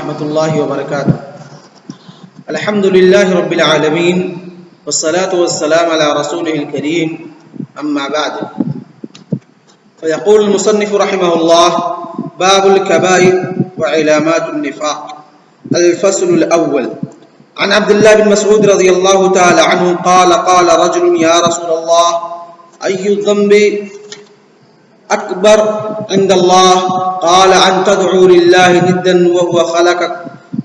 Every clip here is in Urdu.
ورحمة الله وبركاته. الحمد لله رب العالمين والصلاة والسلام على رسوله الكريم أما بعد. فيقول المصنف رحمه الله: باب الكبائر وعلامات النفاق. الفصل الأول. عن عبد الله بن مسعود رضي الله تعالى عنه قال: قال رجل: يا رسول الله، أي الذنب أكبر عند الله؟ قال: أن تدعو لله ندا وهو خلقك.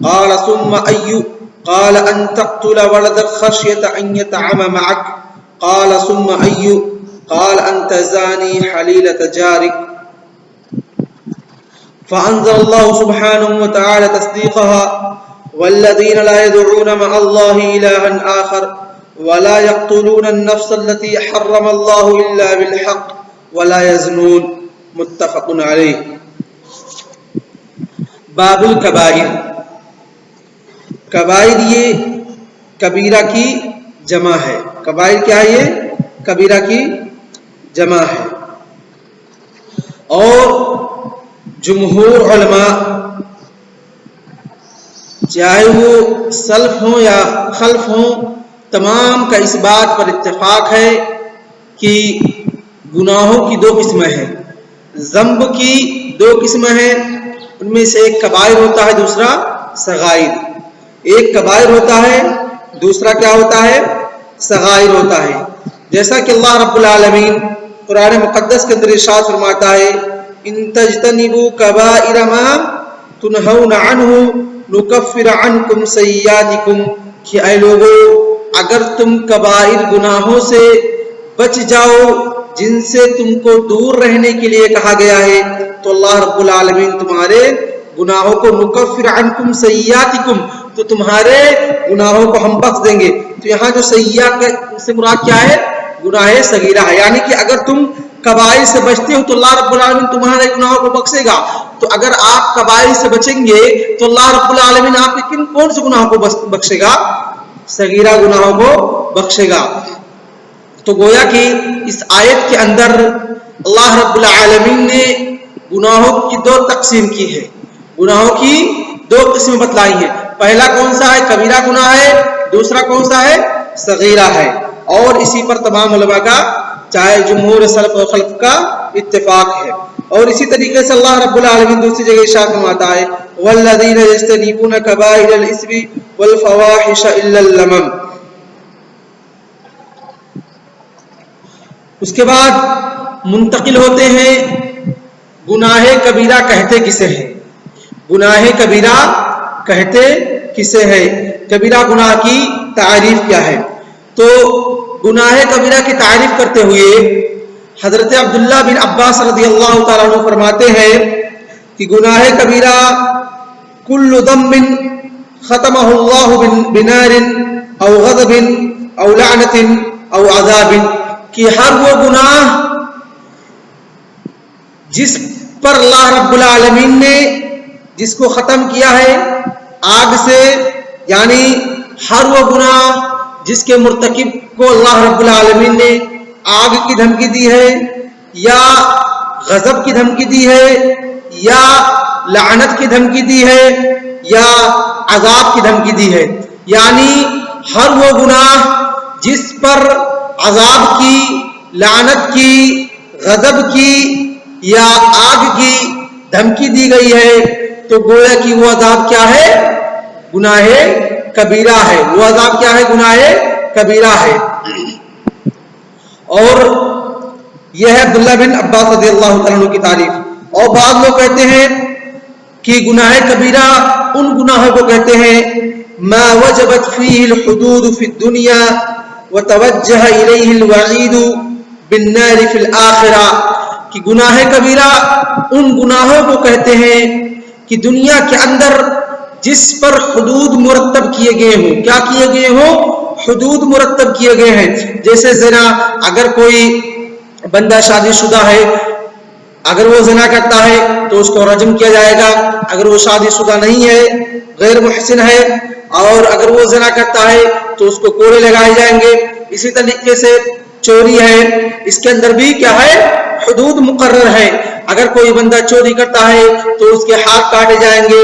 قال: ثم أي؟ قال: أن تقتل ولدك خشية أن يطعم معك. قال: ثم أي؟ قال: أن تزاني حليلة جارك. فأنزل الله سبحانه وتعالى تصديقها: والذين لا يدعون مع الله إلها آخر ولا يقتلون النفس التي حرم الله إلا بالحق ولا يزنون. متفق علیہ. باب الکبائر. کبائر یہ کبیرہ کی جمع ہے. کبائر کیا ہے؟ یہ کبیرہ کی جمع ہے. اور جمہور علماء چاہے وہ سلف ہوں یا خلف ہوں تمام کا اس بات پر اتفاق ہے کہ گناہوں کی دو قسمیں ہیں. ذنب کی دو قسمیں ہیں. ان میں سے ایک کبائر ہوتا ہے، دوسرا صغائر. ایک کبائر ہوتا ہے، دوسرا کیا ہوتا ہے؟ صغائر ہوتا ہے. جیسا کہ اللہ رب العالمین قرآن مقدس کے اندر ارشاد فرماتا ہے: ان تجتنبوا کبائر ما تنہون عنہ نکفر عنکم سیئاتکم. کہ اے لوگو، اگر تم کبائر گناہوں سے بچ جاؤ جن سے تم کو دور رہنے کے لیے کہا گیا ہے، تو اللہ رب العالمین تمہارے گناہوں کو نکفر عنکم سیئاتکم، تو تمہارے گناہوں کو ہم بخش دیں گے. تو یہاں جو سیئات سے مراد کیا ہے؟ گناہ صغیرہ ہے. یعنی کہ اگر تم کبائر سے بچتے ہو تو اللہ رب العالمین تمہارے گناہوں کو بخشے گا. تو اگر آپ کبائر سے بچیں گے تو اللہ رب العالمین آپ کے کون سے گناہوں کو بخشے گا؟ صغیرہ گناہوں کو بخشے گا. تو گویا کہ اس آیت کے اندر اللہ رب العالمین نے گناہوں کی دو تقسیم کی ہے. گناہوں کی دو قسم بتلائی ہیں. پہلا کون سا ہے؟ کبیرہ گناہ ہے. دوسرا کون سا ہے؟ صغیرہ ہے. اور اسی پر تمام علماء کا چاہے جمہور سلف و خلف کا اتفاق ہے. اور اسی طریقے سے اللہ رب العالمین دوسری جگہ ارشاد فرماتا ہے: والذین یجتنبون کبائر الاثم والفواحش الا اللمم. اس کے بعد منتقل ہوتے ہیں گناہ کبیرہ کہتے کسے ہیں. گناہ کبیرہ کہتے کسے ہے؟ کبیرہ گناہ کی تعریف کیا ہے؟ تو گناہ کبیرہ کی تعریف کرتے ہوئے حضرت عبداللہ بن عباس رضی اللہ تعالیٰ عنہ فرماتے ہیں کہ گناہ کبیرہ کل ذنب ختمہ اللہ بنار او غضب او لعنت او عذاب. کہ ہر وہ گناہ جس پر اللہ رب العالمین نے جس کو ختم کیا ہے آگ سے، یعنی ہر وہ گناہ جس کے مرتکب کو اللہ رب العالمین نے آگ کی دھمکی دی ہے، یا غضب کی دھمکی دی ہے، یا لعنت کی دھمکی دی ہے، یا عذاب کی دھمکی دی ہے. یعنی ہر وہ گناہ جس پر عذاب کی، لعنت کی، غضب کی یا آگ کی دھمکی دی گئی ہے، تو گویا کہ وہ عذاب کیا ہے؟ گناہ کبیرہ ہے. وہ عذاب کیا ہے؟ گناہ کبیرہ ہے. اور یہ ہے عبداللہ بن عباس رضی اللہ عنہ کی تعریف. اور بعض لوگ کہتے ہیں کہ گناہ کبیرہ ان گناہوں کو کہتے ہیں ما وجبت فیہ الحدود فی الدنیا وتوجہ الیہ الوعید بالنار فی الآخرہ. کہ گناہ کبیرہ ان گناہوں کو کہتے ہیں کہ دنیا کے اندر جس پر حدود مرتب کیے گئے ہوں. کیا کیے گئے ہوں؟ حدود مرتب کیے گئے ہیں. جیسے زنا، اگر کوئی بندہ شادی شدہ ہے، اگر وہ زنا کرتا ہے تو اس کو رجم کیا جائے گا. اگر وہ شادی شدہ نہیں ہے، غیر محسن ہے، اور اگر وہ زنا کرتا ہے تو اس کو کوڑے لگائے جائیں گے. اسی طریقے سے چوری ہے، اس کے اندر بھی کیا ہے؟ حدود مقرر ہے. اگر کوئی بندہ چوری کرتا ہے تو اس کے ہاتھ کاٹے جائیں گے.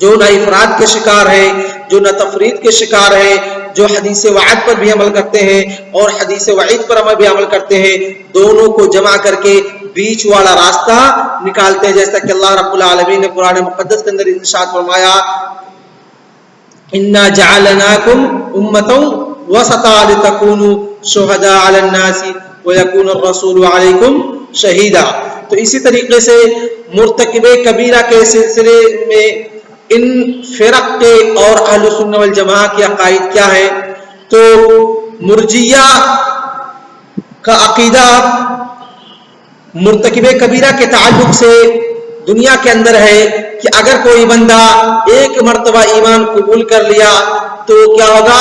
جو نہ افراد کے شکار ہے، جو نہ تفرید کے شکار ہے، جو حدیث وعد پر بھی عمل کرتے ہیں اور حدیث وعید پر بھی عمل کرتے ہیں، دونوں کو جمع کر کے بیچ والا راستہ نکالتے ہیں، جیسا کہ اللہ رب العالمین نے قرآن مقدس کے اندر ارشاد فرمایا اِنَّا جَعَلْنَاكُمْ أُمَّةً وَسَطًا لِتَكُونُوا شُهَدَاءَ عَلَى النَّاسِ وَيَكُونَ الرَّسُولُ عَلَيْكُمْ شَهِيدًا۔ تو اسی طریقے سے مرتکب کبیرہ کے سلسلے میں ان فرق کے اور اہل سنت والجماعہ کے عقائد کیا ہے؟ تو مرجیہ کا عقیدہ مرتکب کبیرہ کے تعلق سے دنیا کے اندر ہے کہ اگر کوئی بندہ ایک مرتبہ ایمان قبول کر لیا تو کیا ہوگا؟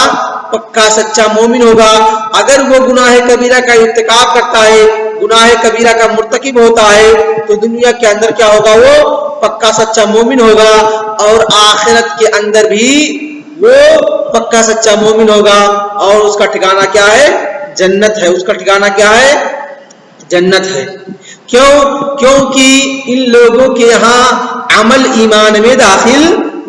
پکا سچا مومن ہوگا۔ اگر وہ گناہ کبیرہ کا ارتکاب کرتا ہے، گناہ کبیرہ کا مرتکب ہوتا ہے، تو دنیا کے اندر کیا ہوگا؟ وہ پکا سچا مومن ہوگا اور آخرت کے اندر بھی وہ پکا سچا مومن ہوگا اور اس کا ٹھکانہ کیا ہے؟ جنت ہے۔ اس کا ٹھکانہ کیا ہے؟ جنت ہے۔ کیونکہ ان لوگوں کے یہاں عمل ایمان میں داخل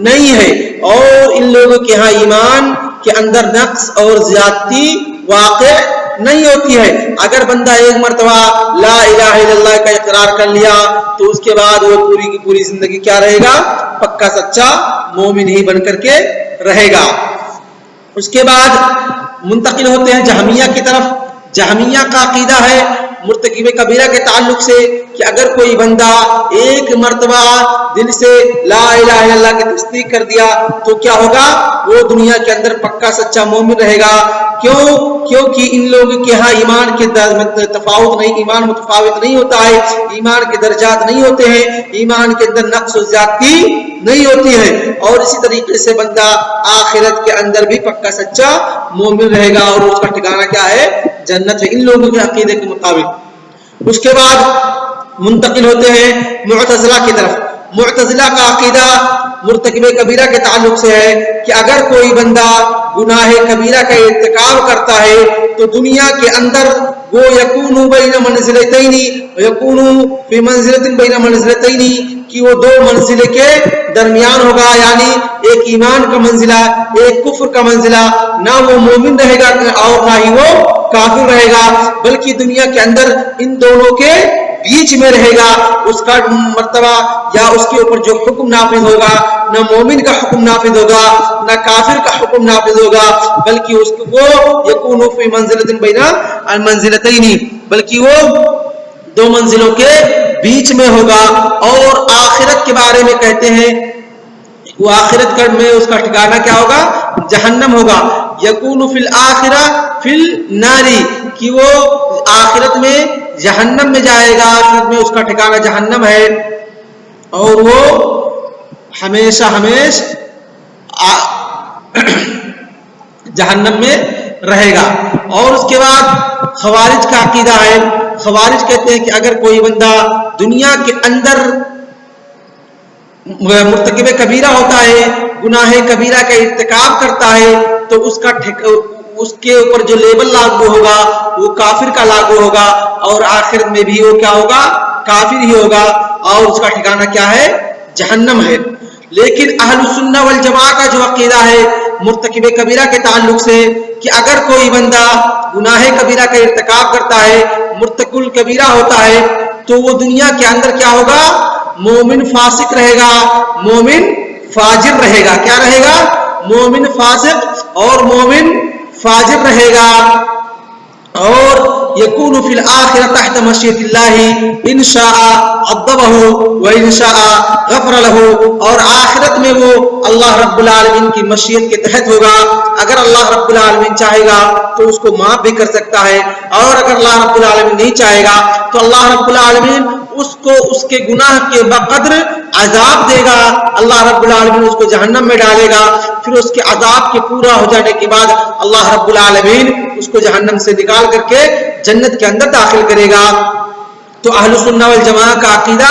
نہیں ہے اور ان لوگوں کے یہاں ایمان کے اندر نقص اور زیادتی واقع نہیں ہوتی ہے۔ اگر بندہ ایک مرتبہ لا الہ الا اللہ کا اقرار کر لیا تو اس کے بعد وہ پوری کی پوری زندگی کیا رہے گا؟ پکا سچا مومن ہی بن کر کے رہے گا۔ اس کے بعد منتقل ہوتے ہیں جہمیہ کی طرف۔ جہمیہ کا عقیدہ ہے مرتکب کبیرہ کے تعلق سے کہ اگر کوئی بندہ ایک مرتبہ دل سے لا الہ الا اللہ کی تصدیق کر دیا تو کیا ہوگا؟ وہ دنیا کے اندر پکا سچا مومن رہے گا۔ کیونکہ ان لوگوں کے ہاں ایمان کے تفاوت نہیں، ایمان متفاوت نہیں ہوتا ہے، ایمان کے درجات نہیں ہوتے ہیں، ایمان کے اندر نقص و زیادتی نہیں ہوتی ہے، اور اسی طریقے سے بندہ آخرت کے اندر بھی پکا سچا مومن رہے گا اور اس کا ٹھکانہ کیا ہے؟ جنت ہے، ان لوگوں کے عقیدے کے مطابق۔ اس کے بعد منتقل ہوتے ہیں معتزلہ کی طرف۔ معتزلہ کا عقیدہ مرتکب کبیرہ کے تعلق سے ہے کہ اگر کوئی بندہ گناہ کبیرہ کا ارتکاب کرتا ہے تو دنیا کے اندر وہ یکون بین منزلتین، یکون فی منزلۃ بین منزلتین، کہ وہ دو منزلے کے درمیان ہوگا، یعنی ایک ایمان کا منزلہ، ایک کفر کا منزلہ، نہ وہ مومن رہے گا اور نہ ہی وہ کافر رہے گا، بلکہ دنیا کے اندر ان دونوں کے بیچ میں رہے گا۔ اس کا مرتبہ یا اس کے اوپر جو حکم نافذ ہوگا نہ مومن کا حکم نافذ ہوگا نہ کافر کا حکم نافذ ہوگا، بلکہ اس کو وہ یکون فی منزلۃ بین المنزلتین، بلکہ وہ دو منزلوں کے بیچ میں ہوگا۔ اور آخرت کے بارے میں کہتے ہیں وہ آخرت میں اس کا ٹھکانہ کیا ہوگا؟ جہنم ہوگا۔ یکون فی الآخرہ فی النار، کہ وہ آخرت میں جہنم میں جائے گا، آخرت میں اس کا ٹھکانہ جہنم ہے اور وہ ہمیشہ جہنم میں رہے گا۔ اور اس کے بعد خوارج کا عقیدہ ہے۔ خوارج کہتے ہیں کہ اگر کوئی بندہ دنیا کے اندر مرتکب کبیرہ ہوتا ہے، گناہ کبیرہ کا ارتکاب کرتا ہے، تو اس کے اوپر جو لیبل لاگو ہوگا وہ کافر کا لاگو ہوگا اور آخرت میں بھی وہ کیا ہوگا؟ کافر ہی ہوگا اور اس کا ٹھکانہ کیا ہے؟ جہنم ہے۔ لیکن اہل سنت والجماعہ کا جو عقیدہ ہے مرتکب کبیرہ کے تعلق سے کہ اگر کوئی بندہ گناہ کبیرہ کا ارتکاب کرتا ہے، مرتکب کبیرہ ہوتا ہے، تو وہ دنیا کے اندر کیا ہوگا؟ مومن فاسق رہے گا، مومن فاجر رہے گا۔ کیا رہے گا؟ مومن فاسق اور مومن فاجر رہے گا۔ اور یکون فی الآخرہ تحت مشیۃ اللہ ان شاء عذبہ و ان شاء غفر لہ، اور آخرت میں وہ اللہ رب العالمین کی مشیت کے تحت ہوگا۔ اگر اللہ رب العالمین چاہے گا تو اس کو معاف بھی کر سکتا ہے، اور اگر اللہ رب العالمین نہیں چاہے گا تو اللہ رب العالمین اس کو اس کے گناہ کے بقدر عذاب دے گا۔ اللہ رب العالمین اس کو جہنم میں ڈالے گا، پھر اس کے عذاب کے پورا ہو جانے کے بعد اللہ رب العالمین اس کو جہنم سے نکال کر کے جنت کے اندر داخل کرے گا۔ تو اہل سنت والجماعہ کا عقیدہ